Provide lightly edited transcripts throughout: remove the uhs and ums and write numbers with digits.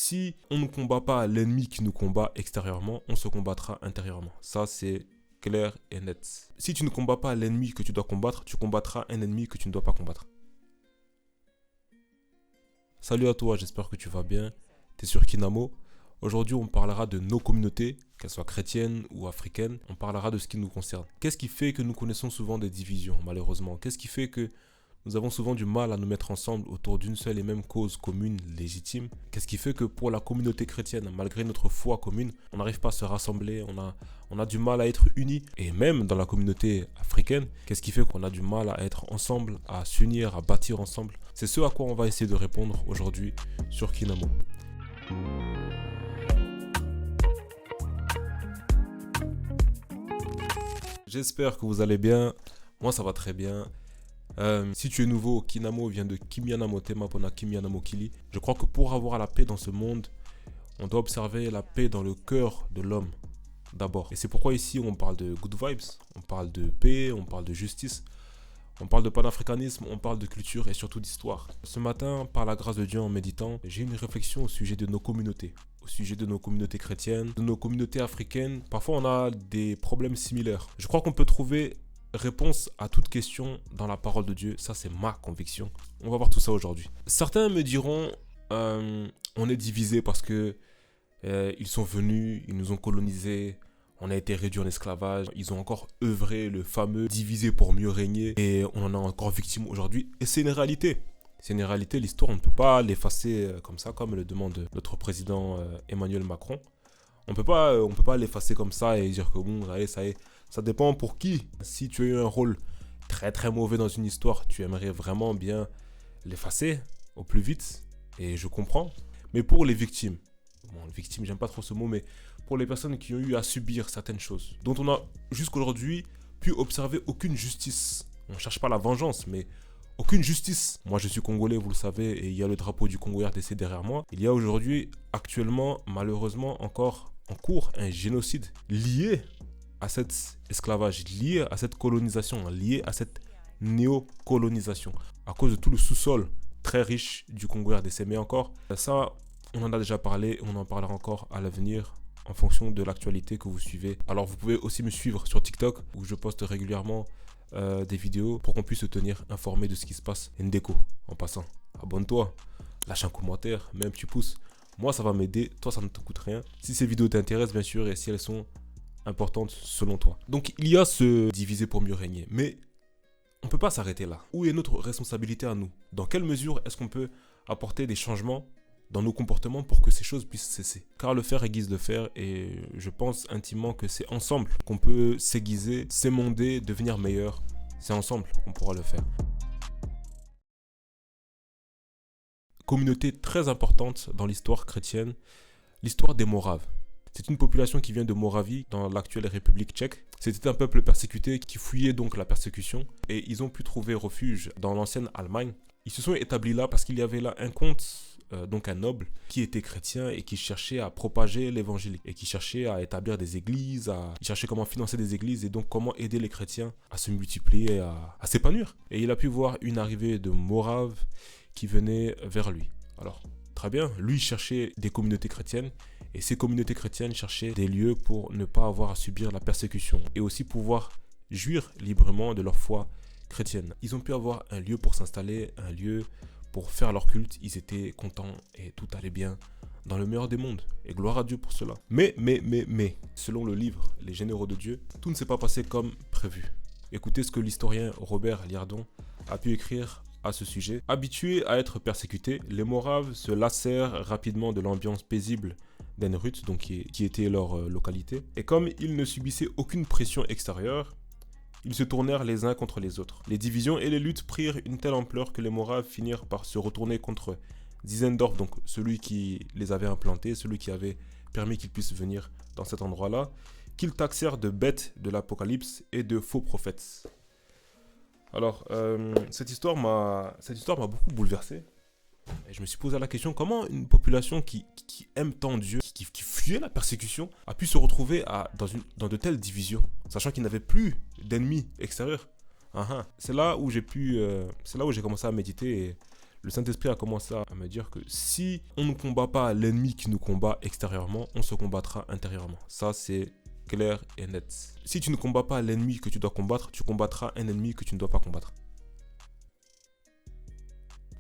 Si on ne combat pas l'ennemi qui nous combat extérieurement, on se combattra intérieurement. Ça, c'est clair et net. Si tu ne combats pas l'ennemi que tu dois combattre, tu combattras un ennemi que tu ne dois pas combattre. Salut à toi, j'espère que tu vas bien. T'es sur Kinamo. Aujourd'hui, on parlera de nos communautés, qu'elles soient chrétiennes ou africaines. On parlera de ce qui nous concerne. Qu'est-ce qui fait que nous connaissons souvent des divisions, malheureusement? Qu'est-ce qui fait que nous avons souvent du mal à nous mettre ensemble autour d'une seule et même cause commune, légitime? Qu'est-ce qui fait que pour la communauté chrétienne, malgré notre foi commune, on n'arrive pas à se rassembler, on a du mal à être unis? Et même dans la communauté africaine, qu'est-ce qui fait qu'on a du mal à être ensemble, à s'unir, à bâtir ensemble? C'est ce à quoi on va essayer de répondre aujourd'hui sur Kinamo. J'espère que vous allez bien. Moi, ça va très bien. Si tu es nouveau, Kinamo vient de Kimianamo Tema Pona Kimianamo Kili. Je crois que pour avoir la paix dans ce monde, on doit observer la paix dans le cœur de l'homme d'abord. Et c'est pourquoi ici, on parle de good vibes, on parle de paix, on parle de justice, on parle de panafricanisme, on parle de culture et surtout d'histoire. Ce matin, par la grâce de Dieu, en méditant, j'ai eu une réflexion au sujet de nos communautés. Au sujet de nos communautés chrétiennes, de nos communautés africaines. Parfois, on a des problèmes similaires. Je crois qu'on peut trouver réponse à toute question dans la parole de Dieu. Ça, c'est ma conviction. On va voir tout ça aujourd'hui. Certains me diront, on est divisé parce que ils sont venus, ils nous ont colonisés, on a été réduits en esclavage, ils ont encore œuvré le fameux diviser pour mieux régner et on en est encore victime aujourd'hui. Et c'est une réalité. C'est une réalité, l'histoire, on ne peut pas l'effacer comme ça, comme le demande notre président Emmanuel Macron. On peut pas l'effacer comme ça et dire que bon, ça y est. Ça dépend pour qui. Si tu as eu un rôle très très mauvais dans une histoire, tu aimerais vraiment bien l'effacer au plus vite. Et je comprends. Mais pour les victimes, les victimes, j'aime pas trop ce mot, mais pour les personnes qui ont eu à subir certaines choses, dont on a jusqu'aujourd'hui pu observer aucune justice. On ne cherche pas la vengeance, mais aucune justice. Moi, je suis congolais, vous le savez, et il y a le drapeau du Congo RDC derrière moi. Il y a aujourd'hui, actuellement, malheureusement, encore en cours, un génocide lié à cet esclavage, lié à cette colonisation, lié à cette néocolonisation, à cause de tout le sous-sol très riche du Congo RDC. Mais encore, ça, on en a déjà parlé, on en parlera encore à l'avenir en fonction de l'actualité que vous suivez. Alors, vous pouvez aussi me suivre sur TikTok, où je poste régulièrement des vidéos pour qu'on puisse se tenir informé de ce qui se passe. Ndeko, en passant, abonne-toi, lâche un commentaire, mets un petit pouce. Moi, ça va m'aider, toi, ça ne te coûte rien. Si ces vidéos t'intéressent, bien sûr, et si elles sont importantes selon toi. Donc, il y a ce diviser pour mieux régner. Mais on ne peut pas s'arrêter là. Où est notre responsabilité à nous? Dans quelle mesure est-ce qu'on peut apporter des changements dans nos comportements pour que ces choses puissent cesser? Car le faire aiguise le fer et je pense intimement que c'est ensemble qu'on peut s'aiguiser, s'émonder, devenir meilleur. C'est ensemble qu'on pourra le faire. Communauté très importante dans l'histoire chrétienne, l'histoire des Moraves. C'est une population qui vient de Moravie, dans l'actuelle République tchèque. C'était un peuple persécuté qui fuyait donc la persécution et ils ont pu trouver refuge dans l'ancienne Allemagne. Ils se sont établis là parce qu'il y avait là un comte, donc un noble, qui était chrétien et qui cherchait à propager l'évangile et qui cherchait à établir des églises, il cherchait comment financer des églises et donc comment aider les chrétiens à se multiplier, à s'épanouir. Et il a pu voir une arrivée de Moraves qui venaient vers lui. Alors, très bien, lui cherchait des communautés chrétiennes et ces communautés chrétiennes cherchaient des lieux pour ne pas avoir à subir la persécution et aussi pouvoir jouir librement de leur foi chrétienne. Ils ont pu avoir un lieu pour s'installer, un lieu pour faire leur culte. Ils étaient contents et tout allait bien dans le meilleur des mondes. Et gloire à Dieu pour cela. Mais, selon le livre Les Généraux de Dieu, tout ne s'est pas passé comme prévu. Écoutez ce que l'historien Robert Liardon a pu écrire à ce sujet. Habitués à être persécutés, les Moraves se lassèrent rapidement de l'ambiance paisible d'Enrut, donc qui était leur localité. Et comme ils ne subissaient aucune pression extérieure, ils se tournèrent les uns contre les autres. Les divisions et les luttes prirent une telle ampleur que les Moraves finirent par se retourner contre Zinzendorf, donc celui qui les avait implantés, celui qui avait permis qu'ils puissent venir dans cet endroit-là, qu'ils taxèrent de bêtes de l'Apocalypse et de faux prophètes. Alors, cette histoire m'a beaucoup bouleversé. Et je me suis posé la question, comment une population qui aime tant Dieu, qui fuyait la persécution, a pu se retrouver dans de telles divisions, sachant qu'il n'avait plus d'ennemis extérieurs. C'est là où j'ai commencé à méditer et le Saint-Esprit a commencé à me dire que si on ne combat pas l'ennemi qui nous combat extérieurement, on se combattra intérieurement. Ça, c'est clair et net. Si tu ne combats pas l'ennemi que tu dois combattre, tu combattras un ennemi que tu ne dois pas combattre.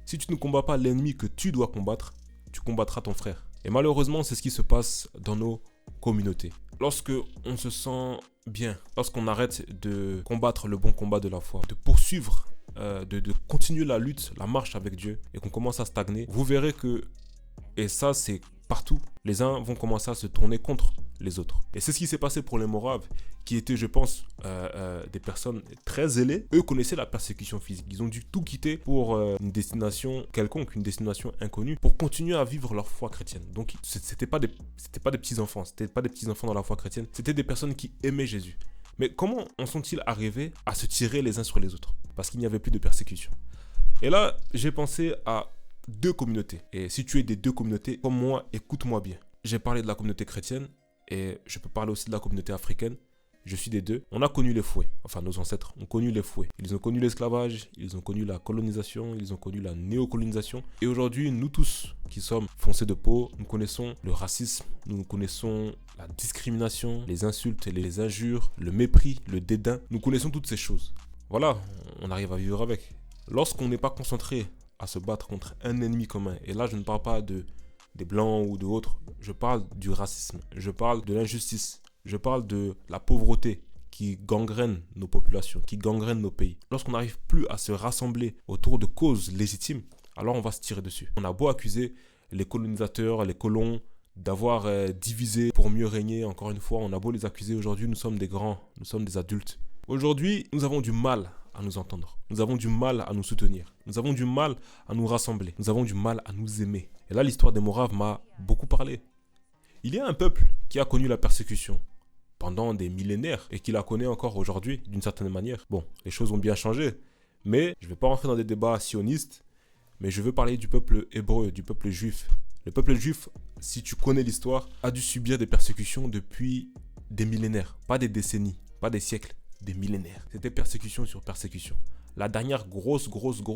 Si tu ne combats pas l'ennemi que tu dois combattre, tu combattras ton frère. Et malheureusement, c'est ce qui se passe dans nos communautés. Lorsque on se sent bien, lorsqu'on arrête de combattre le bon combat de la foi, de poursuivre, de continuer la lutte, la marche avec Dieu, et qu'on commence à stagner, vous verrez que, et ça c'est partout, les uns vont commencer à se tourner contre les autres. Et c'est ce qui s'est passé pour les Moraves, qui étaient, je pense, des personnes très zélées. Eux connaissaient la persécution physique. Ils ont dû tout quitter pour une destination quelconque, une destination inconnue, pour continuer à vivre leur foi chrétienne. Donc, c'était pas des petits-enfants, c'était pas des petits-enfants dans la foi chrétienne, c'était des personnes qui aimaient Jésus. Mais comment en sont-ils arrivés à se tirer les uns sur les autres? Parce qu'il n'y avait plus de persécution. Et là, j'ai pensé à deux communautés. Et si tu es des deux communautés, comme moi, écoute-moi bien. J'ai parlé de la communauté chrétienne et je peux parler aussi de la communauté africaine. Je suis des deux. On a connu les fouets. Enfin, nos ancêtres ont connu les fouets. Ils ont connu l'esclavage, ils ont connu la colonisation, ils ont connu la néocolonisation. Et aujourd'hui, nous tous qui sommes foncés de peau, nous connaissons le racisme, nous connaissons la discrimination, les insultes, les injures, le mépris, le dédain. Nous connaissons toutes ces choses. Voilà, on arrive à vivre avec. Lorsqu'on n'est pas concentré à se battre contre un ennemi commun, et là je ne parle pas des blancs ou d'autres, je parle du racisme, je parle de l'injustice, je parle de la pauvreté qui gangrène nos populations, qui gangrène nos pays. Lorsqu'on n'arrive plus à se rassembler autour de causes légitimes, alors on va se tirer dessus. On a beau accuser les colonisateurs, les colons, d'avoir divisé pour mieux régner, encore une fois, on a beau les accuser, aujourd'hui nous sommes des grands, nous sommes des adultes. Aujourd'hui, nous avons du mal à nous entendre. Nous avons du mal à nous soutenir. Nous avons du mal à nous rassembler. Nous avons du mal à nous aimer. Et là, l'histoire des Moraves m'a beaucoup parlé. Il y a un peuple qui a connu la persécution pendant des millénaires et qui la connaît encore aujourd'hui d'une certaine manière. Bon, les choses ont bien changé, mais je ne vais pas rentrer dans des débats sionistes, mais je veux parler du peuple hébreu, du peuple juif. Le peuple juif, si tu connais l'histoire, a dû subir des persécutions depuis des millénaires, pas des décennies, pas des siècles. Des millénaires. C'était persécution sur persécution. La dernière grosse,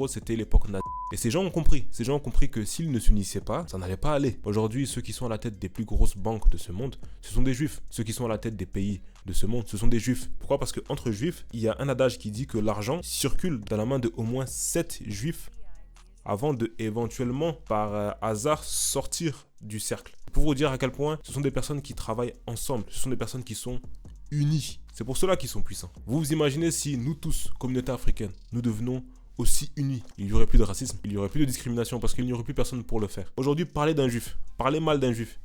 c'était l'époque nazie. Et ces gens ont compris. Ces gens ont compris que s'ils ne s'unissaient pas, ça n'allait pas aller. Aujourd'hui, ceux qui sont à la tête des plus grosses banques de ce monde, ce sont des juifs. Ceux qui sont à la tête des pays de ce monde, ce sont des juifs. Pourquoi? Parce qu'entre juifs, il y a un adage qui dit que l'argent circule dans la main de au moins 7 juifs avant de éventuellement, par hasard, sortir du cercle. Pour vous dire à quel point ce sont des personnes qui travaillent ensemble. Ce sont des personnes qui sont unis. C'est pour cela qu'ils sont puissants. Vous vous imaginez si nous tous, communauté africaine, nous devenons aussi unis. Il n'y aurait plus de racisme, il n'y aurait plus de discrimination parce qu'il n'y aurait plus personne pour le faire. Aujourd'hui, parlez d'un juif, parlez mal d'un juif.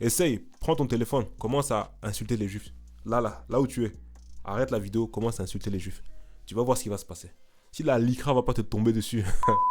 Essaye, prends ton téléphone, commence à insulter les juifs. Là où tu es. Arrête la vidéo, commence à insulter les juifs. Tu vas voir ce qui va se passer. Si la lycra va pas te tomber dessus.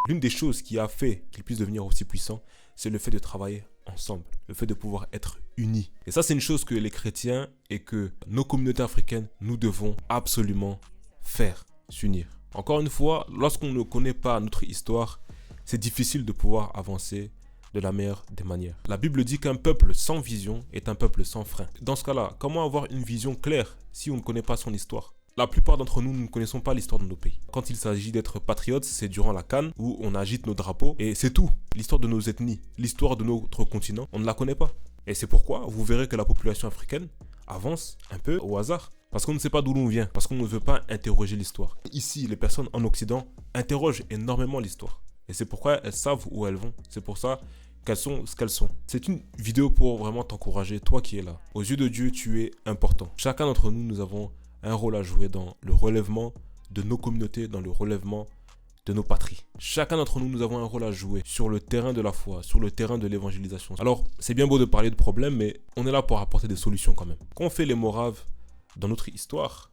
L'une des choses qui a fait qu'ils puissent devenir aussi puissants, c'est le fait de travailler ensemble, le fait de pouvoir être unis. Et ça, c'est une chose que les chrétiens et que nos communautés africaines, nous devons absolument faire, s'unir. Encore une fois, lorsqu'on ne connaît pas notre histoire, c'est difficile de pouvoir avancer de la meilleure des manières. La Bible dit qu'un peuple sans vision est un peuple sans frein. Dans ce cas-là, comment avoir une vision claire si on ne connaît pas son histoire ? La plupart d'entre nous, nous ne connaissons pas l'histoire de nos pays. Quand il s'agit d'être patriote, c'est durant la CAN où on agite nos drapeaux et c'est tout. L'histoire de nos ethnies, l'histoire de notre continent, on ne la connaît pas. Et c'est pourquoi vous verrez que la population africaine avance un peu au hasard. Parce qu'on ne sait pas d'où l'on vient, parce qu'on ne veut pas interroger l'histoire. Ici, les personnes en Occident interrogent énormément l'histoire. Et c'est pourquoi elles savent où elles vont. C'est pour ça qu'elles sont ce qu'elles sont. C'est une vidéo pour vraiment t'encourager, toi qui es là. Aux yeux de Dieu, tu es important. Chacun d'entre nous, nous avons un rôle à jouer dans le relèvement de nos communautés, dans le relèvement de nos patries. Chacun d'entre nous, nous avons un rôle à jouer sur le terrain de la foi, sur le terrain de l'évangélisation. Alors, c'est bien beau de parler de problèmes, mais on est là pour apporter des solutions quand même. Qu'ont fait les Moraves dans notre histoire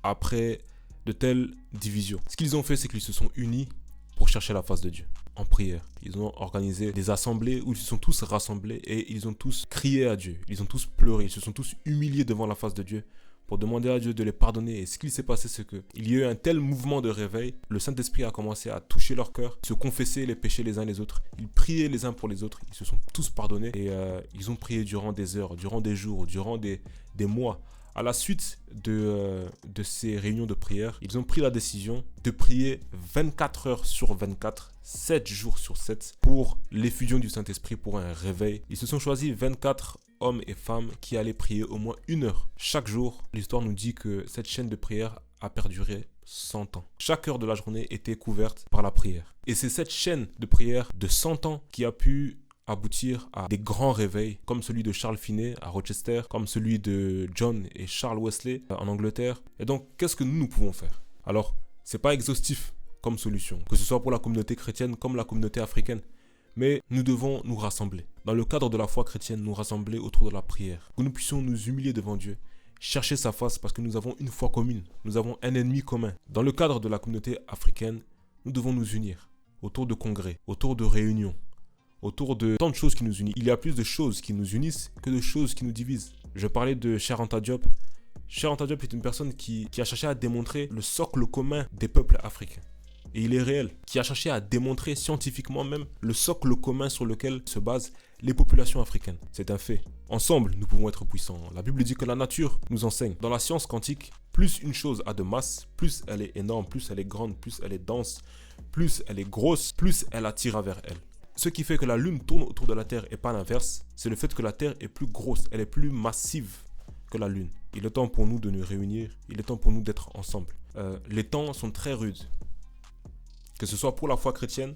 après de telles divisions? Ce qu'ils ont fait, c'est qu'ils se sont unis pour chercher la face de Dieu en prière. Ils ont organisé des assemblées où ils se sont tous rassemblés et ils ont tous crié à Dieu. Ils ont tous pleuré, ils se sont tous humiliés devant la face de Dieu pour demander à Dieu de les pardonner. Et ce qui s'est passé, c'est qu'il y a eu un tel mouvement de réveil. Le Saint-Esprit a commencé à toucher leur cœur, se confesser les péchés les uns les autres. Ils priaient les uns pour les autres. Ils se sont tous pardonnés. Et ils ont prié durant des heures, durant des jours, durant des mois, À la suite de ces réunions de prière, ils ont pris la décision de prier 24 heures sur 24, 7 jours sur 7 pour l'effusion du Saint-Esprit, pour un réveil. Ils se sont choisis 24 hommes et femmes qui allaient prier au moins 1 heure chaque jour. L'histoire nous dit que cette chaîne de prière a perduré 100 ans. Chaque heure de la journée était couverte par la prière. Et c'est cette chaîne de prière de 100 ans qui a pu aboutir à des grands réveils comme celui de Charles Finney à Rochester, comme celui de John et Charles Wesley en Angleterre. Et donc, qu'est-ce que nous pouvons faire? Alors, c'est pas exhaustif comme solution, que ce soit pour la communauté chrétienne comme la communauté africaine. Mais nous devons nous rassembler. Dans le cadre de la foi chrétienne, nous rassembler autour de la prière. Que nous puissions nous humilier devant Dieu, chercher sa face parce que nous avons une foi commune. Nous avons un ennemi commun. Dans le cadre de la communauté africaine, nous devons nous unir autour de congrès, autour de réunions, autour de tant de choses qui nous unissent. Il y a plus de choses qui nous unissent que de choses qui nous divisent. Je parlais de Cheikh Anta Diop. Cheikh Anta Diop est une personne qui a cherché à démontrer le socle commun des peuples africains. Et il est réel, qui a cherché à démontrer scientifiquement même le socle commun sur lequel se basent les populations africaines. C'est un fait. Ensemble, nous pouvons être puissants. La Bible dit que la nature nous enseigne. Dans la science quantique, plus une chose a de masse, plus elle est énorme, plus elle est grande, plus elle est dense, plus elle est grosse, plus elle attire vers elle. Ce qui fait que la Lune tourne autour de la Terre et pas l'inverse, c'est le fait que la Terre est plus grosse, elle est plus massive que la Lune. Il est temps pour nous de nous réunir, il est temps pour nous d'être ensemble. Les temps sont très rudes. Que ce soit pour la foi chrétienne,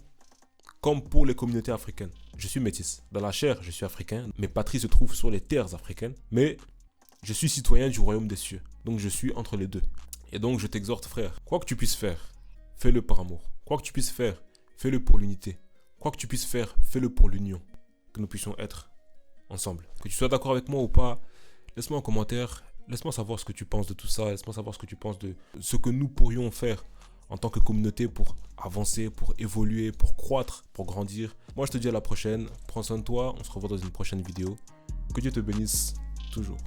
comme pour les communautés africaines. Je suis métis. Dans la chair, je suis africain. Mes patries se trouvent sur les terres africaines. Mais je suis citoyen du royaume des cieux. Donc je suis entre les deux. Et donc je t'exhorte, frère. Quoi que tu puisses faire, fais-le par amour. Quoi que tu puisses faire, fais-le pour l'unité. Quoi que tu puisses faire, fais-le pour l'union. Que nous puissions être ensemble. Que tu sois d'accord avec moi ou pas, laisse-moi un commentaire. Laisse-moi savoir ce que tu penses de tout ça. Laisse-moi savoir ce que tu penses de ce que nous pourrions faire en tant que communauté pour avancer, pour évoluer, pour croître, pour grandir. Moi, je te dis à la prochaine. Prends soin de toi. On se revoit dans une prochaine vidéo. Que Dieu te bénisse toujours.